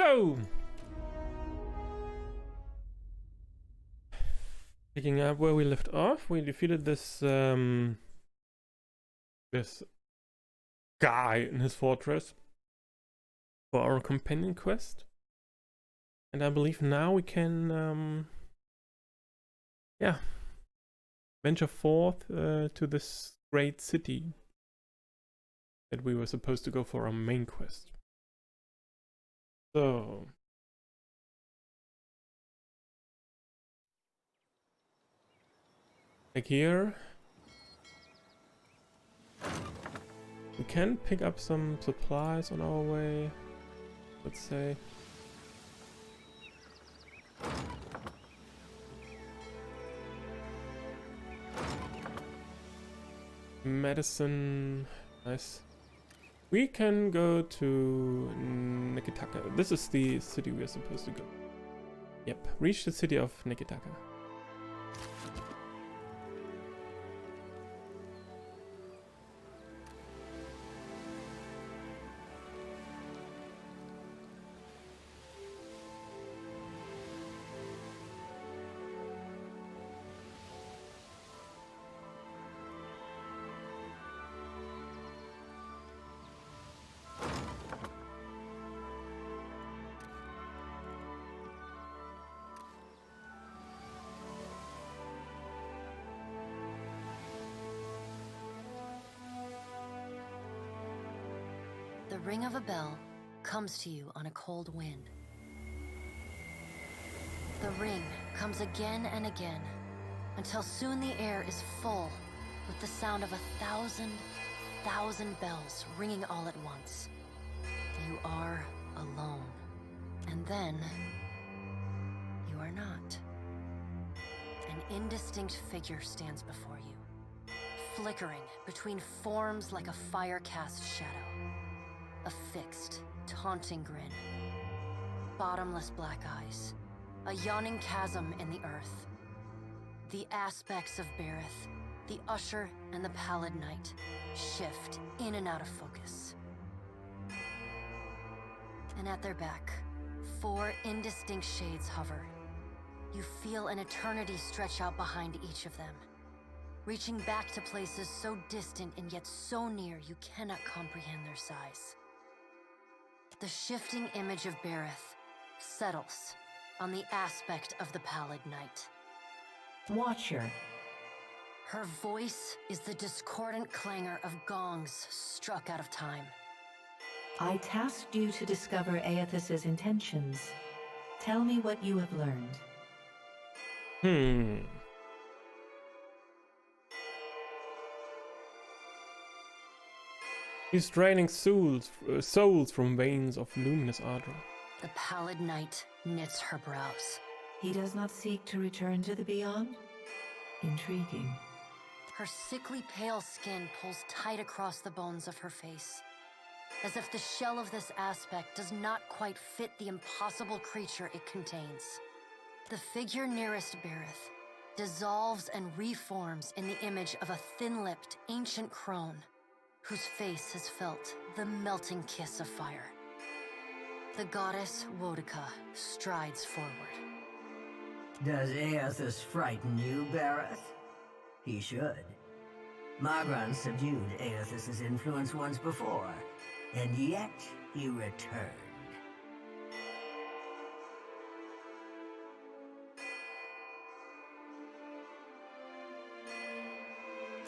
So, picking up where we left off, we defeated this this guy in his fortress for our companion quest, and I believe now we can venture forth to this great city that we were supposed to go for our main quest. So, like here, we can pick up some supplies on our way, let's say. Medicine, nice. We can go to Nikitaka. This is the city we are supposed to go. Yep, reach the city of Nikitaka. The ring of a bell comes to you on a cold wind. The ring comes again and again, until soon the air is full with the sound of 1,000,000 bells ringing all at once. You are alone. And then, you are not. An indistinct figure stands before you, flickering between forms like a fire-cast shadow. A fixed, taunting grin. Bottomless black eyes. A yawning chasm in the earth. The aspects of Berith, the Usher and the Pallid Knight, shift in and out of focus. And at their back, 4 indistinct shades hover. You feel an eternity stretch out behind each of them, reaching back to places so distant and yet so near you cannot comprehend their size. The shifting image of Berith settles on the aspect of the Pallid Knight. Watcher. Her voice is the discordant clangor of gongs struck out of time. I tasked you to discover Aethys's intentions. Tell me what you have learned. He's draining souls from veins of luminous ardor. The Pallid Knight knits her brows. He does not seek to return to the beyond? Intriguing. Her sickly pale skin pulls tight across the bones of her face, as if the shell of this aspect does not quite fit the impossible creature it contains. The figure nearest Berith dissolves and reforms in the image of a thin-lipped ancient crone whose face has felt the melting kiss of fire. The goddess Wodika strides forward. Does Aethys frighten you, Berith? He should. Magran subdued Aethys's influence once before, and yet he returned.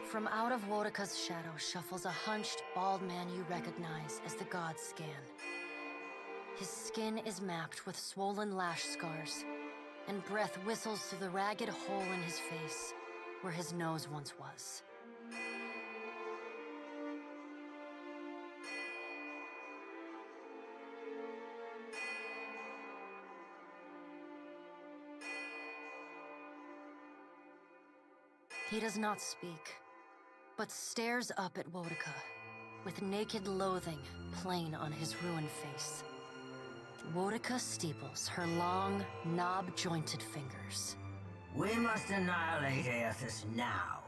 From out of Wodika's shadow shuffles a hunched, bald man you recognize as the god Scan. His skin is mapped with swollen lash scars, and breath whistles through the ragged hole in his face where his nose once was. He does not speak, but stares up at Wodika, with naked loathing plain on his ruined face. Wodika steeples her long, knob-jointed fingers. We must annihilate Aethys now,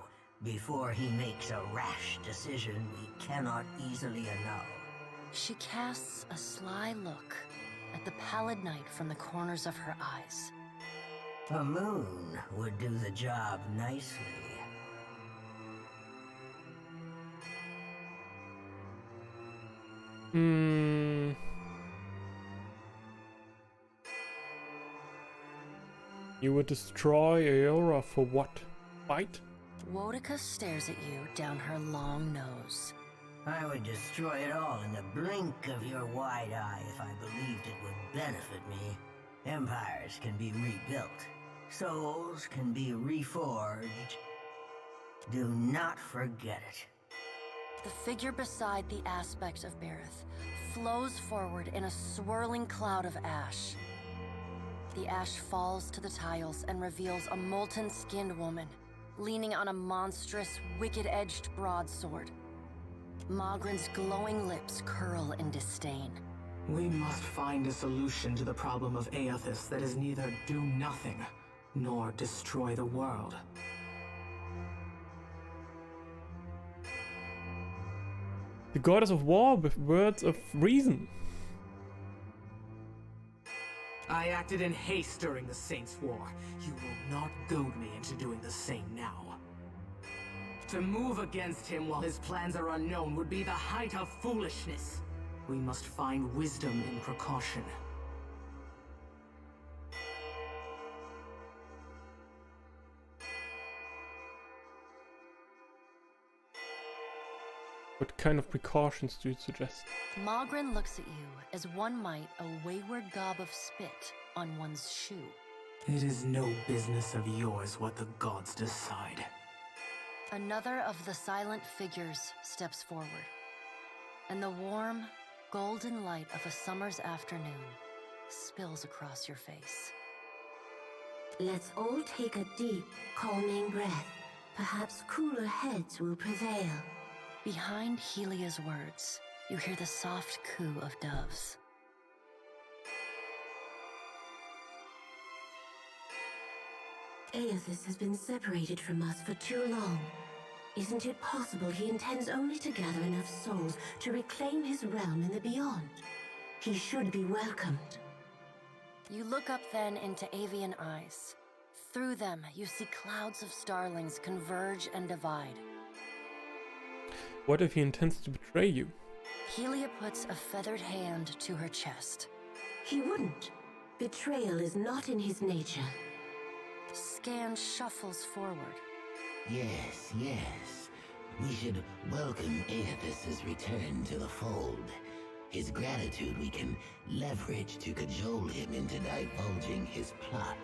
before he makes a rash decision we cannot easily annul. She casts a sly look at the pallid night from the corners of her eyes. A moon would do the job nicely. You would destroy Aora for what? Fight? Woedica stares at you down her long nose. I would destroy it all in the blink of your wide eye if I believed it would benefit me. Empires can be rebuilt. Souls can be reforged. Do not forget it. The figure beside the aspect of Berith flows forward in a swirling cloud of ash. The ash falls to the tiles and reveals a molten-skinned woman, leaning on a monstrous, wicked-edged broadsword. Mogren's glowing lips curl in disdain. We must find a solution to the problem of Aethys that is neither do nothing, nor destroy the world. The goddess of war with words of reason. I acted in haste during the Saints' War. You will not goad me into doing the same now. To move against him while his plans are unknown would be the height of foolishness. We must find wisdom in precaution. What kind of precautions do you suggest? Mogren looks at you as one might a wayward gob of spit on one's shoe. It is no business of yours what the gods decide. Another of the silent figures steps forward, and the warm, golden light of a summer's afternoon spills across your face. Let's all take a deep, calming breath. Perhaps cooler heads will prevail. Behind Helia's words, you hear the soft coo of doves. Aethys has been separated from us for too long. Isn't it possible he intends only to gather enough souls to reclaim his realm in the beyond? He should be welcomed. You look up then into avian eyes. Through them, you see clouds of starlings converge and divide. What if he intends to betray you? Helia puts a feathered hand to her chest. He wouldn't. Betrayal is not in his nature. Scan shuffles forward. Yes, yes. We should welcome Aethys' return to the fold. His gratitude we can leverage to cajole him into divulging his plot.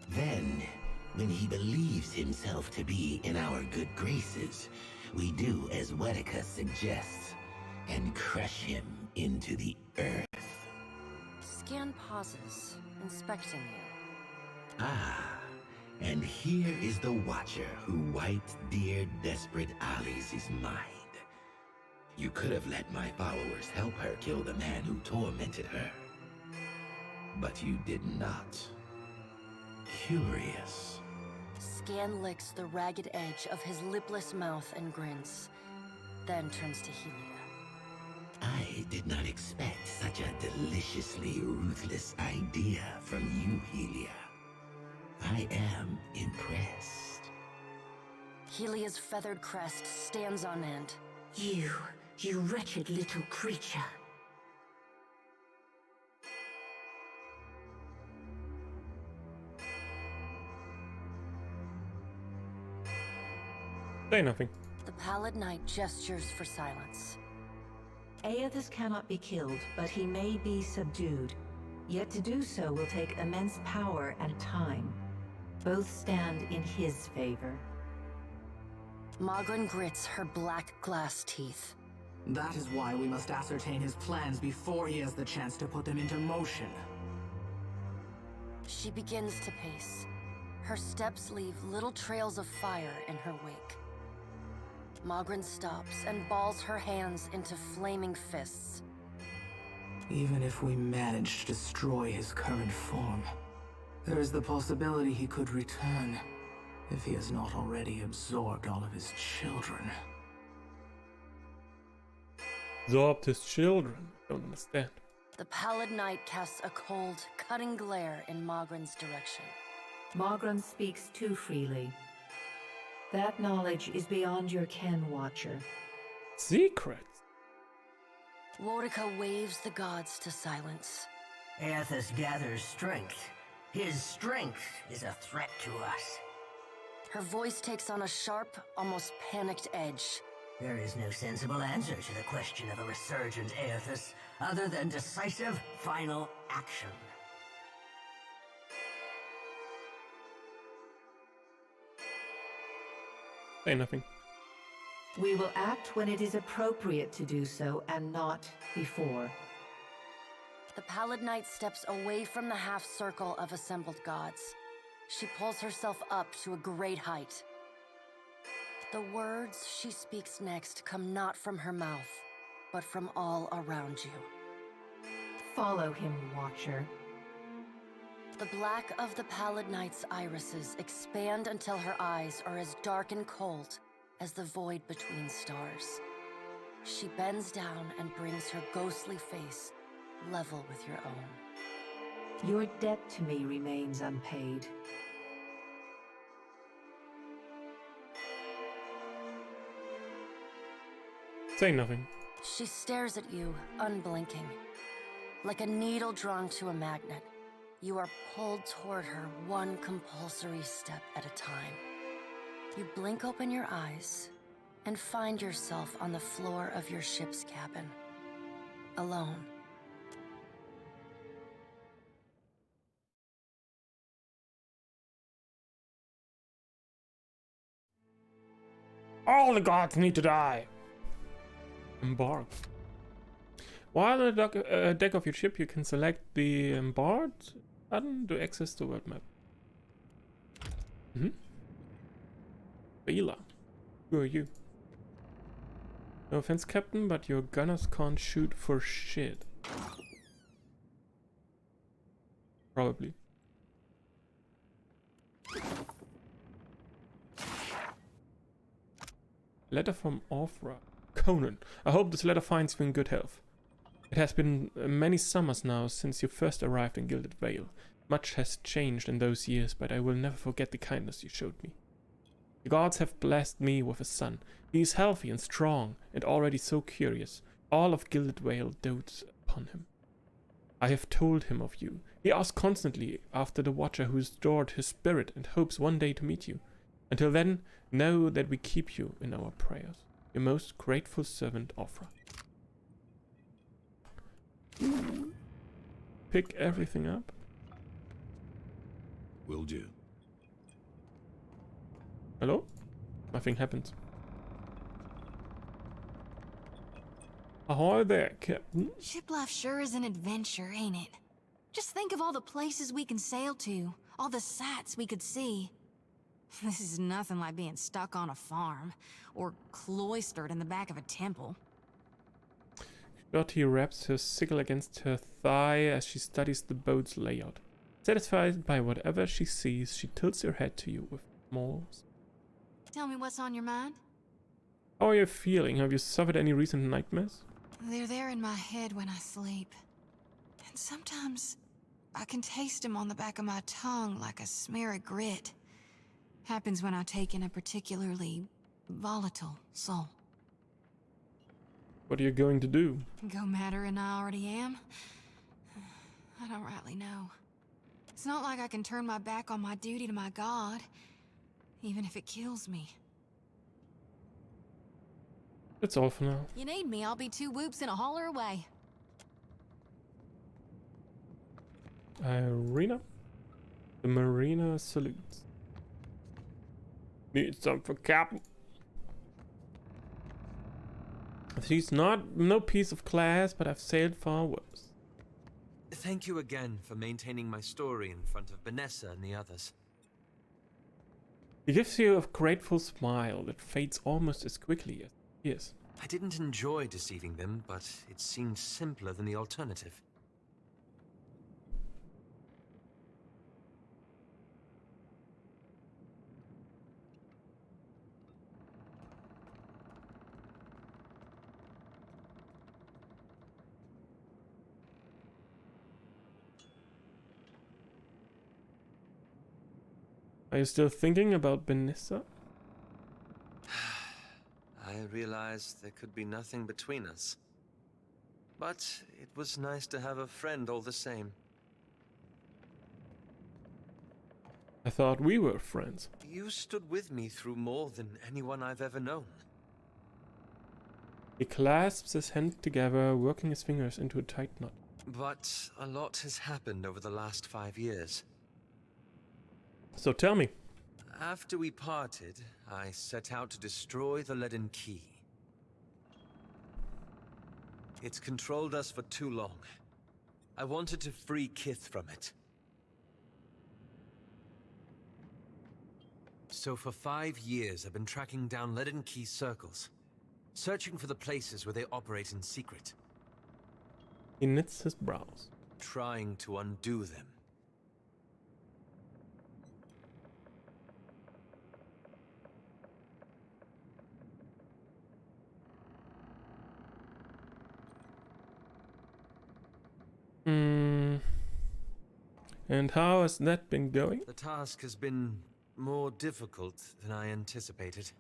Then, when he believes himself to be in our good graces, we do as Woedica suggests, and crush him into the earth. Scan pauses, inspecting you. Ah, and here is the Watcher who wiped dear desperate Alice's mind. You could have let my followers help her kill the man who tormented her. But you did not. Curious. Scan licks the ragged edge of his lipless mouth and grins, then turns to Helia. I did not expect such a deliciously ruthless idea from you, Helia. I am impressed. Helia's feathered crest stands on end. You wretched little creature. Say nothing. The pallid knight gestures for silence. Aethys cannot be killed, but he may be subdued. Yet to do so will take immense power and time. Both stand in his favor. Mogren grits her black glass teeth. That is why we must ascertain his plans before he has the chance to put them into motion. She begins to pace. Her steps leave little trails of fire in her wake. Magrin stops and balls her hands into flaming fists. Even if we manage to destroy his current form, there is the possibility he could return if he has not already absorbed all of his children. Absorbed his children? Don't understand. The pallid night casts a cold, cutting glare in Magrin's direction. Magrin speaks too freely. That knowledge is beyond your ken, Watcher. Secrets? Wodica waves the gods to silence. Aethys gathers strength. His strength is a threat to us. Her voice takes on a sharp, almost panicked edge. There is no sensible answer to the question of a resurgent Aethys other than decisive, final action. Say nothing. We will act when it is appropriate to do so, and not before. The pallid knight steps away from the half-circle of assembled gods. She pulls herself up to a great height. The words she speaks next come not from her mouth, but from all around you. Follow him, Watcher. The black of the pallid knight's irises expand until her eyes are as dark and cold as the void between stars. She bends down and brings her ghostly face level with your own. Your debt to me remains unpaid. Say nothing. She stares at you, unblinking. Like a needle drawn to a magnet, you are pulled toward her one compulsory step at a time. You blink open your eyes and find yourself on the floor of your ship's cabin, alone. All the gods need to die. Embark. While on the deck of your ship, you can select the Embark button to access the world map. Bela, who are you? No offense, Captain, but your gunners can't shoot for shit. Probably. Letter from Orfra. Conan, I hope this letter finds you in good health. It has been many summers now since you first arrived in Gilded Vale. Much has changed in those years, but I will never forget the kindness you showed me. The gods have blessed me with a son. He is healthy and strong, and already so curious. All of Gilded Vale dotes upon him. I have told him of you. He asks constantly after the Watcher who restored his spirit and hopes one day to meet you. Until then, know that we keep you in our prayers. Your most grateful servant, Orfra. Pick everything up. Will do. Hello? Nothing happened. Ahoy there, Captain. Ship life sure is an adventure, ain't it? Just think of all the places we can sail to, all the sights we could see. This is nothing like being stuck on a farm, or cloistered in the back of a temple. Dottie wraps her sickle against her thigh as she studies the boat's layout. Satisfied by whatever she sees, she tilts her head to you with more. Tell me what's on your mind? How are you feeling? Have you suffered any recent nightmares? They're there in my head when I sleep. And sometimes I can taste them on the back of my tongue like a smear of grit. Happens when I take in a particularly volatile soul. What are you going to do? Go madder than I already am? I don't rightly know. It's not like I can turn my back on my duty to my god, even if it kills me. That's all for now. You need me, I'll be 2 whoops and a holler away. Irina? The marina salutes. Need some for Captain. She's no piece of class, but I've sailed far worse. Thank you again for maintaining my story in front of Vanessa and the others. He gives you a grateful smile that fades almost as quickly as he is. I didn't enjoy deceiving them, but it seemed simpler than the alternative. Are you still thinking about Vanessa? I realized there could be nothing between us. But it was nice to have a friend all the same. I thought we were friends. You stood with me through more than anyone I've ever known. He clasps his hands together, working his fingers into a tight knot. But a lot has happened over the last 5 years. So tell me. After we parted, I set out to destroy the Leaden Key. It's controlled us for too long. I wanted to free Kith from it. So for 5 years, I've been tracking down Leaden Key circles, searching for the places where they operate in secret. He knits his brows. Trying to undo them. And how has that been going? The task has been more difficult than I anticipated.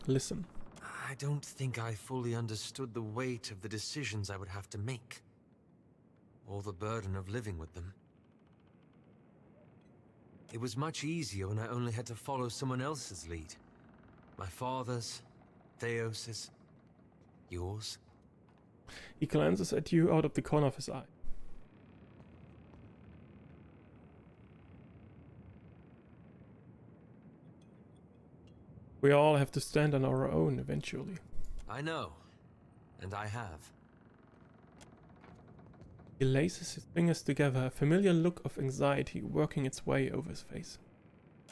Listen. I don't think I fully understood the weight of the decisions I would have to make. Or the burden of living with them. It was much easier when I only had to follow someone else's lead. My father's, Theos's, yours. He glances at you out of the corner of his eye. We all have to stand on our own eventually. I know. And I have. He laces his fingers together, a familiar look of anxiety working its way over his face.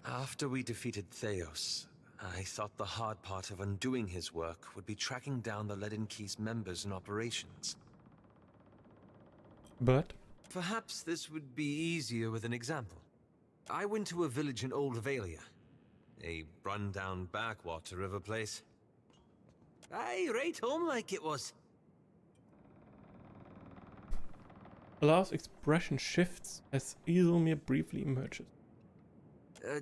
After we defeated Theos, I thought the hard part of undoing his work would be tracking down the Leaden Key's members and operations. But? Perhaps this would be easier with an example. I went to a village in Old Valia, a run-down backwater of a place. Aye, right home like it was. Allah's expression shifts as Isilmir briefly emerges.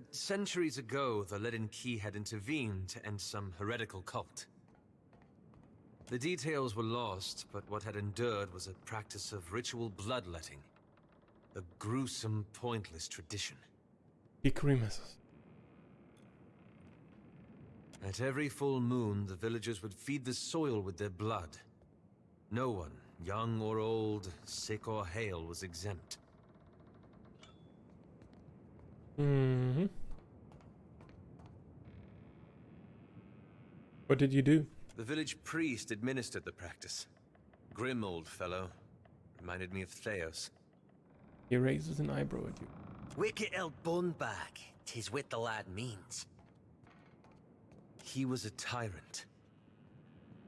Centuries ago, the Leaden Key had intervened to end some heretical cult. The details were lost, but what had endured was a practice of ritual bloodletting. A gruesome, pointless tradition. He grimaces. At every full moon, the villagers would feed the soil with their blood. No one, young or old, sick or hale, was exempt. What did you do? The village priest administered the practice. Grim old fellow. Reminded me of Theos. He raises an eyebrow at you. Wicked old bunbag, 'tis what the lad means. He was a tyrant.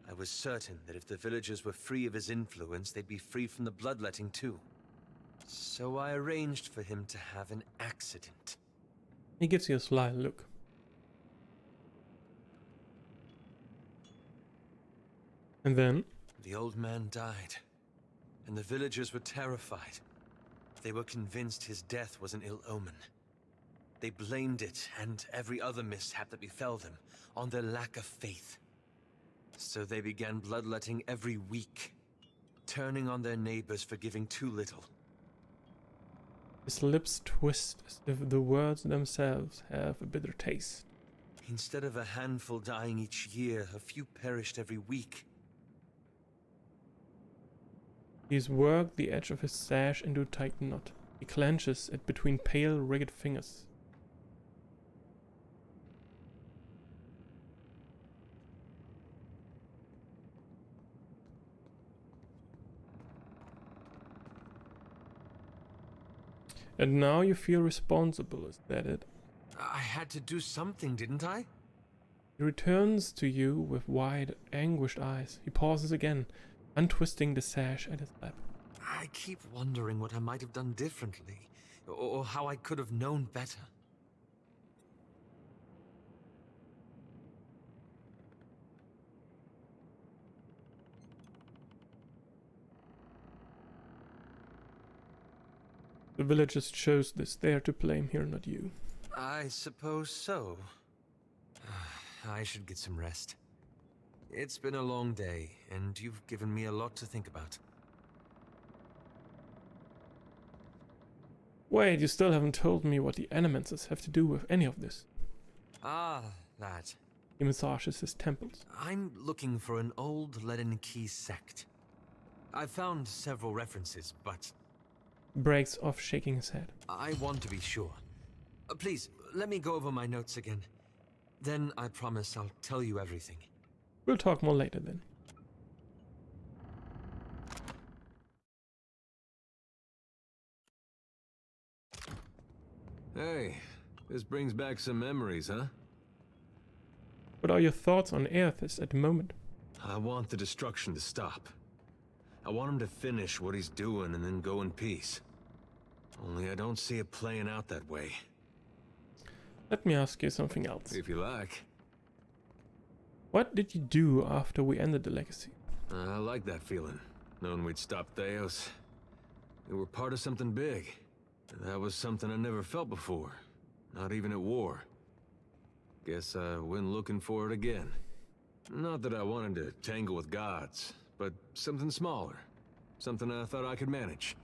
I was certain that if the villagers were free of his influence, they'd be free from the bloodletting too. So I arranged for him to have an accident. He gives you a sly look. And then? The old man died, and the villagers were terrified. They were convinced his death was an ill omen. They blamed it, and every other mishap that befell them, on their lack of faith. So they began bloodletting every week, turning on their neighbors for giving too little. His lips twist as if the words themselves have a bitter taste. Instead of a handful dying each year, a few perished every week. He's worked the edge of his sash into a tight knot. He clenches it between pale, rigid fingers. And now you feel responsible, is that it? I had to do something, didn't I? He returns to you with wide, anguished eyes. He pauses again, untwisting the sash at his lap. I keep wondering what I might have done differently, or how I could have known better. The villagers chose this. They are to blame here, not you. I suppose so. I should get some rest. It's been a long day, and you've given me a lot to think about. Wait, you still haven't told me what the Animances have to do with any of this. Ah, that. He massages his temples. I'm looking for an old Leaden Key sect. I've found several references, but Breaks off, shaking his head. I want to be sure. Please, let me go over my notes again. Then I promise I'll tell you everything. We'll talk more later then. Hey, this brings back some memories, huh? What are your thoughts on Aerithis at the moment? I want the destruction to stop. I want him to finish what he's doing and then go in peace. Only I don't see it playing out that way. Let me ask you something else. If you like. What did you do after we ended the legacy? I like that feeling, knowing we'd stopped Theos. We were part of something big. That was something I never felt before, not even at war. Guess I went looking for it again. Not that I wanted to tangle with gods, but something smaller. Something I thought I could manage.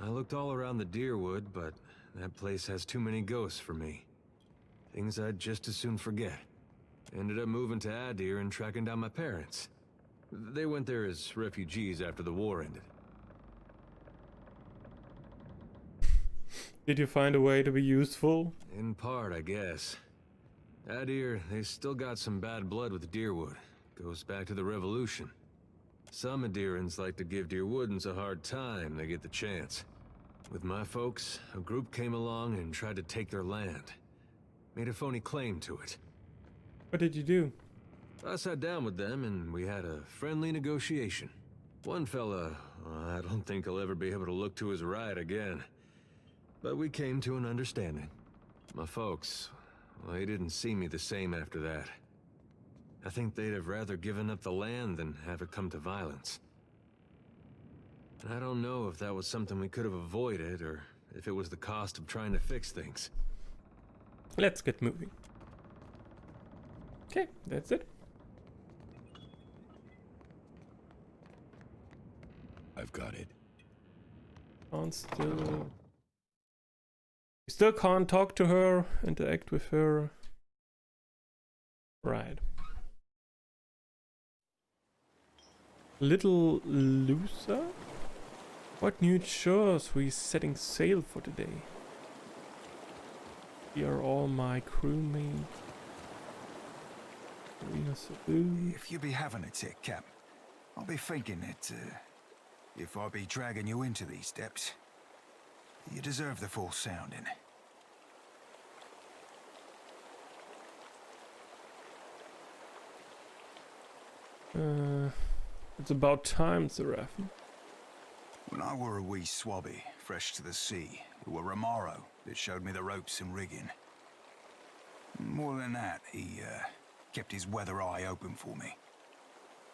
I looked all around the Deerwood, but that place has too many ghosts for me. Things I'd just as soon forget. Ended up moving to Adir and tracking down my parents. They went there as refugees after the war ended. Did you find a way to be useful? In part, I guess. Adir, they still got some bad blood with Deerwood. Goes back to the Revolution. Some Adirans like to give Deerwoodans a hard time they get the chance. With my folks, a group came along and tried to take their land. Made a phony claim to it. What did you do? I sat down with them and we had a friendly negotiation. One fella, I don't think he'll ever be able to look to his right again. But we came to an understanding. My folks, well, they didn't see me the same after that. I think they'd have rather given up the land than have it come to violence. And I don't know if that was something we could have avoided, or if it was the cost of trying to fix things. Let's get moving. Okay, that's it. I've got it. You still can't talk to her, interact with her. Right. Little Lusa? What new shores we setting sail for today? Here are all my crewmates. If you be having a tick, Cap, I'll be thinking that, if I be dragging you into these depths, you deserve the full sounding. It's about time, Seraphim. When I were a wee swabby, fresh to the sea, it were Romaro that showed me the ropes and rigging. More than that, he, kept his weather eye open for me.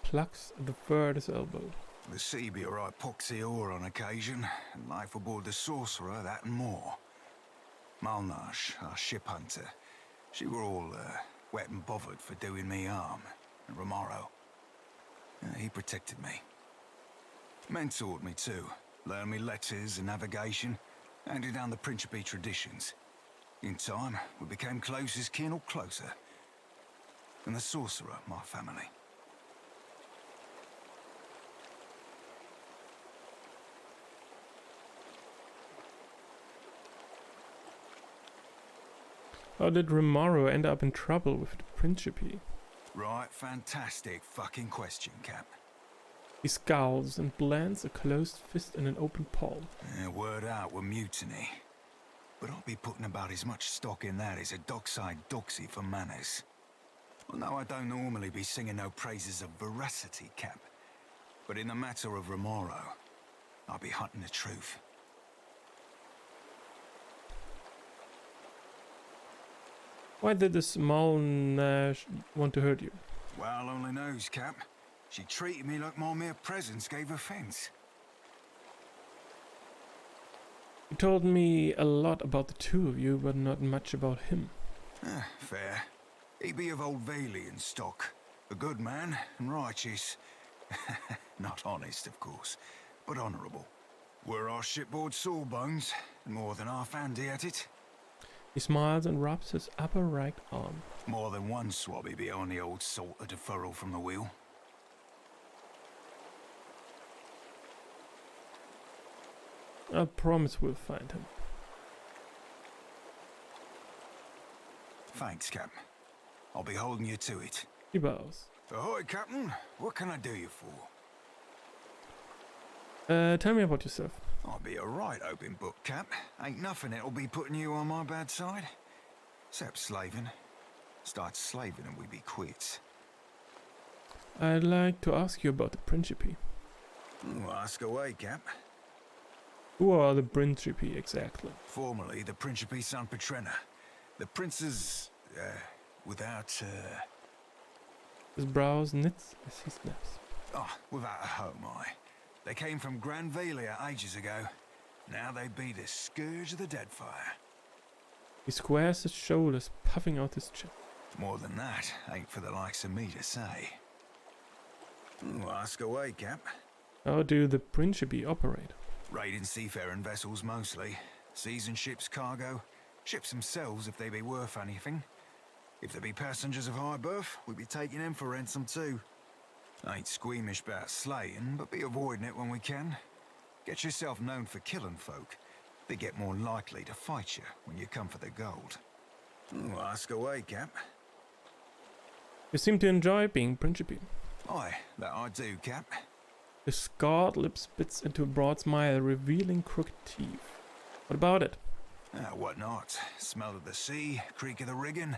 Plucks at the fur at his elbow. The sea be a right poxy ore on occasion, and life aboard the Sorcerer, that and more. Malnash, our ship hunter, she were all, wet and bothered for doing me harm. And Romaro, he protected me. Mentored me too, learned me letters and navigation, handed down the Principe traditions. In time, we became close as kin or closer. And the Sorcerer, my family. How did Romaro end up in trouble with the Principe? Right, fantastic fucking question, Cap. He scowls and blends a closed fist in an open palm. Word out were mutiny. but I'll be putting about as much stock in that as a dockside doxy for manners. Well, no, I don't normally be singing no praises of veracity, Cap. But in the matter of Remoro, I'll be hunting the truth. Why did this Malnash want to hurt you? Well, only knows, Cap. She treated me like my mere presence gave offense. You told me a lot about the two of you, but not much about him. Fair. He be of old Valian stock. A good man and righteous. Not honest, of course, but honourable. Were our shipboard sawbones, more than half handy at it. He smiles and rubs his upper right arm. More than one swabby be on the old salt of deferral from the wheel. I promise we'll find him. Thanks, Cap. I'll be holding you to it. He bows. Ahoy, Captain. What can I do you for? Tell me about yourself. I'll be a right open book, Cap. Ain't nothing that'll be putting you on my bad side. Except slaving. Start slaving and we be quits. I'd like to ask you about the Principe. Ask away, Cap. Who are the Principe exactly? Formerly the Principe San Petrena. The princes, without, His brows knits as he snaps. Without a home, They came from Grand Valia ages ago. Now they be the scourge of the Deadfire. He squares his shoulders, puffing out his chest. More than that, ain't for the likes of me to say. Ask away, Cap. How do the Principe operate? Raiding seafaring vessels mostly. Seasoned ships cargo. Ships themselves if they be worth anything. If there be passengers of high birth, we be taking them for ransom too. Ain't squeamish about slaying, but be avoiding it when we can. Get yourself known for killing folk. They get more likely to fight you when you come for the gold. Ask away, Cap. You seem to enjoy being Principe. Aye, that I do, Cap. His scarred lip spits into a broad smile, revealing crooked teeth. What about it? What not? Smell of the sea, creak of the rigging,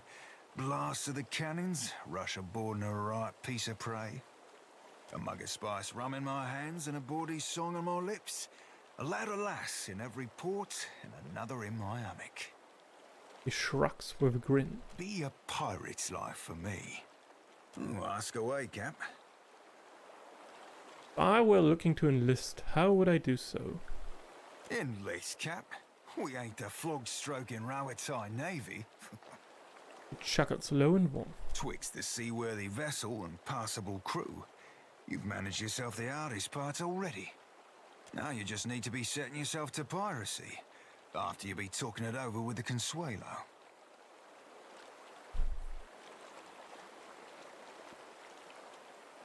blast of the cannons, rush aboard and a right piece of prey. A mug of spice rum in my hands and a bawdy song on my lips. A lad or lass in every port and another in my hammock. He shrugs with a grin. Be a pirate's life for me. Ask away, Cap. If I were looking to enlist, how would I do so? Enlist, Cap? We ain't the flog-stroking Rowatai Navy. He chuckles low and warm. Twixt the seaworthy vessel and passable crew, you've managed yourself the hardest part already. Now you just need to be setting yourself to piracy, after you be talking it over with the Consuelo.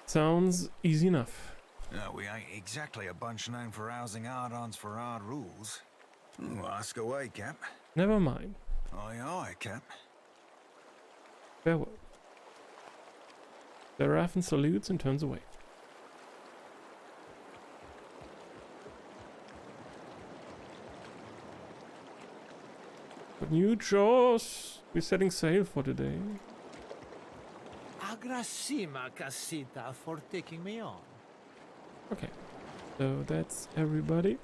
Sounds easy enough. No, we ain't exactly a bunch known for housing hard-ons for hard rules. Ask away, Cap. Never mind. Aye, aye, Cap. Farewell. Seraphin salutes and turns away. But new chores. We're setting sail for today. Agrasima Casita for taking me on. Okay. So that's everybody.